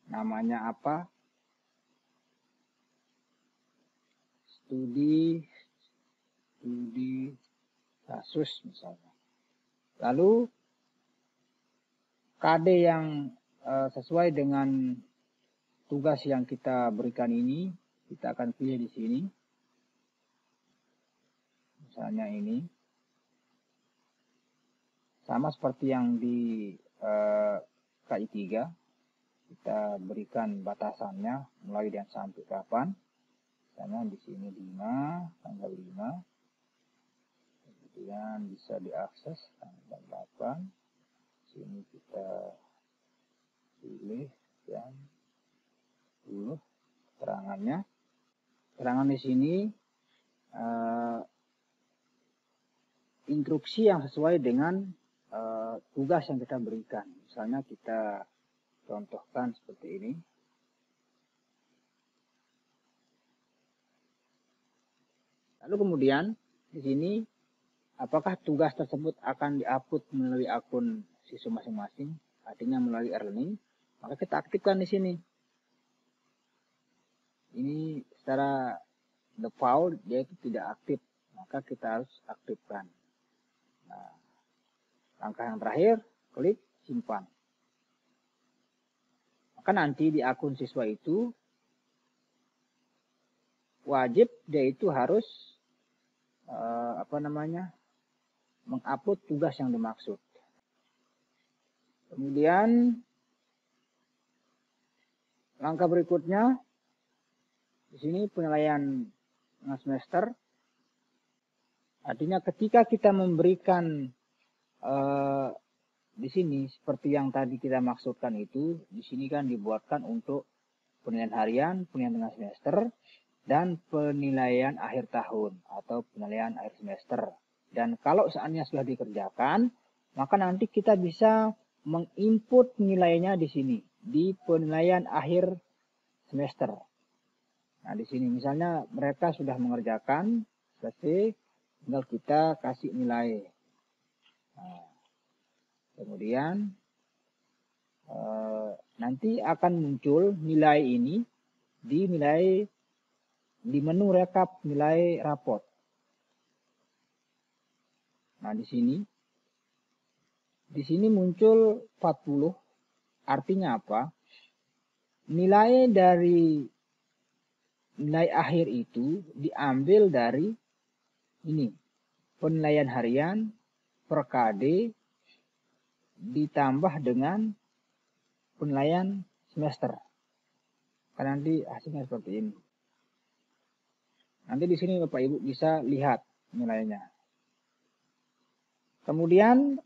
namanya apa? Studi kasus misalnya. Lalu KD yang sesuai dengan tugas yang kita berikan ini, kita akan pilih di sini. Misalnya ini. Sama seperti yang di KI 3, kita berikan batasannya mulai dan sampai kapan. Misalnya di sini 5, tanggal 5. Kemudian bisa diakses tanggal 8. Sini kita pilih jam 10 keterangannya. Keterangan di sini instruksi yang sesuai dengan tugas yang kita berikan. Misalnya kita contohkan seperti ini. Lalu kemudian di sini apakah tugas tersebut akan diupload melalui akun siswa masing-masing, artinya melalui e-learning, maka kita aktifkan di sini. Ini secara default dia itu tidak aktif, maka kita harus aktifkan. Nah, langkah yang terakhir, klik simpan. Maka nanti di akun siswa itu wajib dia itu harus mengupload tugas yang dimaksud. Kemudian langkah berikutnya di sini penilaian semester. Artinya ketika kita memberikan di sini seperti yang tadi kita maksudkan itu, di sini kan dibuatkan untuk penilaian harian, penilaian tengah semester, dan penilaian akhir tahun atau penilaian akhir semester. Dan kalau seandainya sudah dikerjakan, maka nanti kita bisa menginput nilainya di sini di penilaian akhir semester. Nah, di sini misalnya mereka sudah mengerjakan selesai, tinggal kita kasih nilai. Nah, kemudian nanti akan muncul nilai ini di menu rekap nilai raport. Nah, di sini muncul 40. Artinya apa? Nilai dari nilai akhir itu diambil dari ini. Penilaian harian per KD ditambah dengan penilaian semester. Karena nanti hasilnya seperti ini. Nanti di sini Bapak Ibu bisa lihat nilainya. Kemudian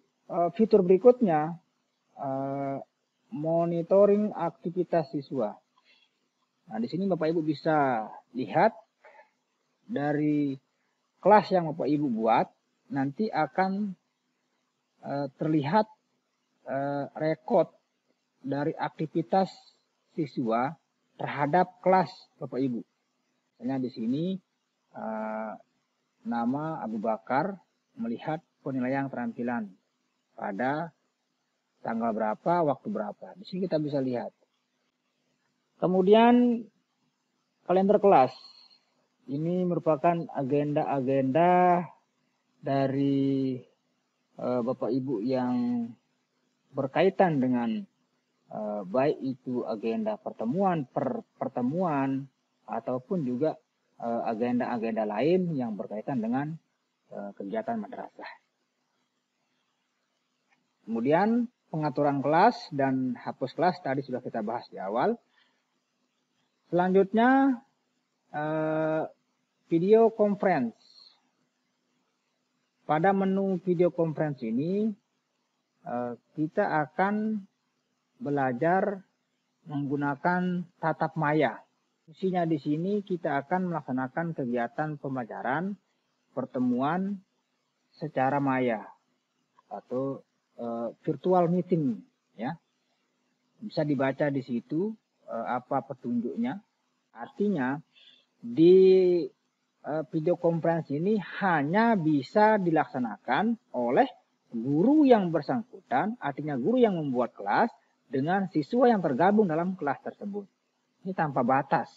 fitur berikutnya monitoring aktivitas siswa. Nah, di sini Bapak Ibu bisa lihat dari kelas yang Bapak Ibu buat, nanti akan terlihat rekod dari aktivitas siswa terhadap kelas Bapak Ibu. Misalnya di sini nama Abu Bakar melihat penilaian keterampilan pada tanggal berapa, waktu berapa. Di sini kita bisa lihat. Kemudian kalender kelas. Ini merupakan agenda-agenda dari Bapak Ibu yang berkaitan dengan baik itu agenda pertemuan per pertemuan ataupun juga agenda-agenda lain yang berkaitan dengan kegiatan madrasah. Kemudian pengaturan kelas dan hapus kelas tadi sudah kita bahas di awal. Selanjutnya video conference. Pada menu video conference ini kita akan belajar menggunakan tatap maya. Fungsinya di sini kita akan melaksanakan kegiatan pembelajaran pertemuan secara maya atau virtual meeting, ya. Bisa dibaca di situ apa petunjuknya. Artinya di video conference ini hanya bisa dilaksanakan oleh guru yang bersangkutan, artinya guru yang membuat kelas dengan siswa yang tergabung dalam kelas tersebut. Ini tanpa batas.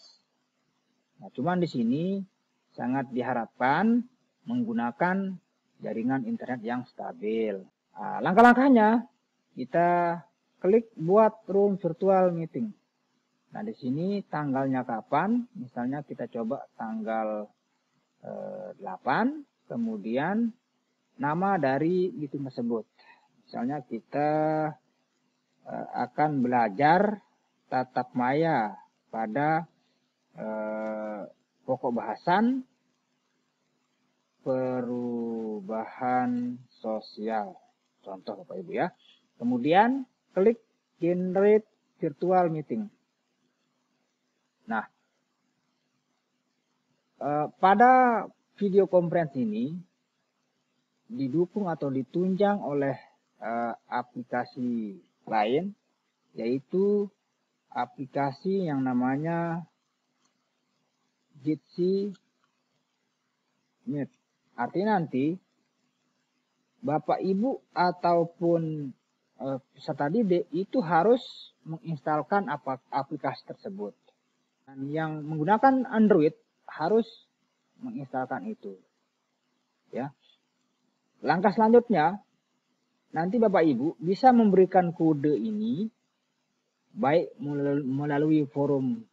Nah, cuman di sini sangat diharapkan menggunakan jaringan internet yang stabil. Nah, langkah-langkahnya kita klik buat room virtual meeting. Nah, di sini tanggalnya kapan? Misalnya kita coba tanggal 8, kemudian nama dari meeting tersebut. Misalnya kita akan belajar tatap maya pada pokok bahasan perubahan sosial. Contoh Bapak Ibu ya. Kemudian klik generate virtual meeting. Nah, pada video conference ini didukung atau ditunjang oleh aplikasi lain, yaitu aplikasi yang namanya Jitsi Meet. Artinya nanti Bapak Ibu ataupun peserta didik itu harus menginstalkan aplikasi tersebut. Dan yang menggunakan Android harus menginstalkan itu. Ya. Langkah selanjutnya, nanti Bapak Ibu bisa memberikan kode ini baik melalui forum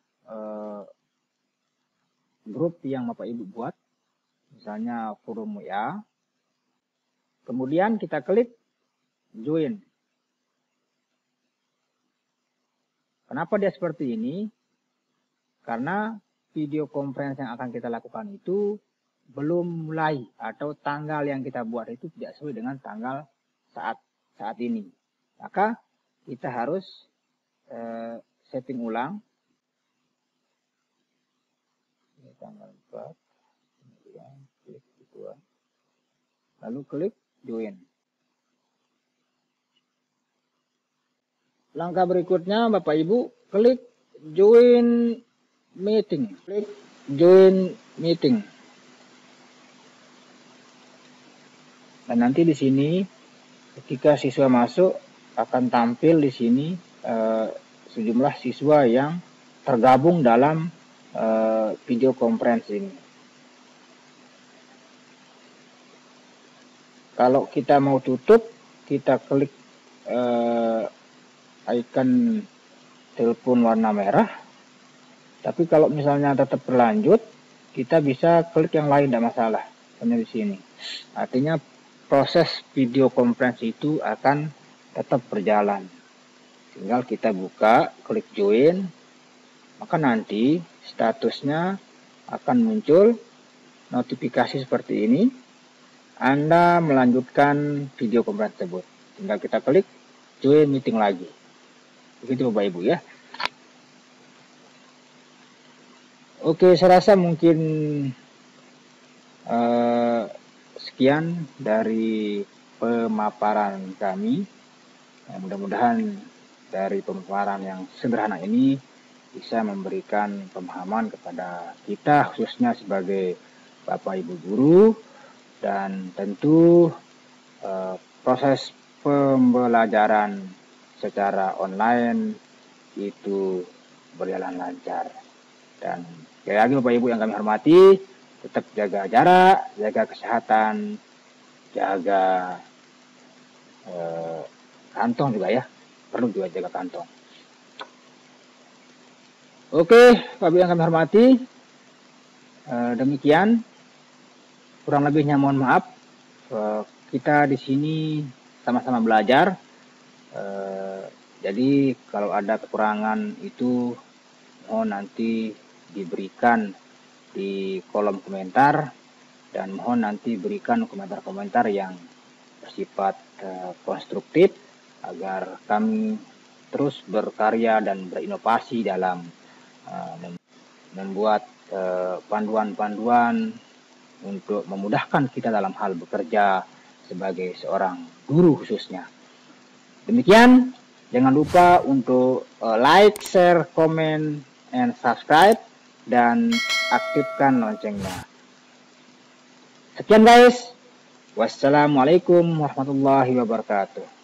grup yang Bapak Ibu buat, misalnya forum WA. Kemudian kita klik join. Kenapa dia seperti ini? Karena video conference yang akan kita lakukan itu belum mulai atau tanggal yang kita buat itu tidak sesuai dengan tanggal saat ini. Maka kita harus setting ulang. Ini tanggal 4. Kemudian klik kedua. Lalu klik join. Langkah berikutnya Bapak Ibu klik join meeting. Klik join meeting. Dan nanti di sini ketika siswa masuk akan tampil di sini sejumlah siswa yang tergabung dalam video conference ini. Kalau kita mau tutup, kita klik icon telepon warna merah. Tapi kalau misalnya tetap berlanjut, kita bisa klik yang lain, tidak masalah. Hanya di sini. Artinya proses video conference itu akan tetap berjalan. Tinggal kita buka, klik join, maka nanti statusnya akan muncul notifikasi seperti ini. Anda melanjutkan video conference tersebut. Tinggal kita klik join meeting lagi. Begitu Bapak Ibu ya. Oke, saya rasa mungkin sekian dari pemaparan kami. Mudah-mudahan dari pemaparan yang sederhana ini bisa memberikan pemahaman kepada kita khususnya sebagai Bapak Ibu guru, dan tentu proses pembelajaran secara online itu berjalan lancar. Dan sekali lagi Bapak Ibu yang kami hormati, tetap jaga jarak, jaga kesehatan, jaga kantong juga ya, perlu juga jaga kantong. Oke, Bapak Ibu yang kami hormati, demikian, kurang lebihnya mohon maaf. Kita di sini sama-sama belajar, jadi kalau ada kekurangan itu mohon nanti diberikan di kolom komentar, dan mohon nanti berikan komentar-komentar yang bersifat konstruktif agar kami terus berkarya dan berinovasi dalam membuat panduan-panduan untuk memudahkan kita dalam hal bekerja sebagai seorang guru khususnya. Demikian, jangan lupa untuk like, share, comment, and subscribe, dan aktifkan loncengnya. Sekian guys, wassalamualaikum warahmatullahi wabarakatuh.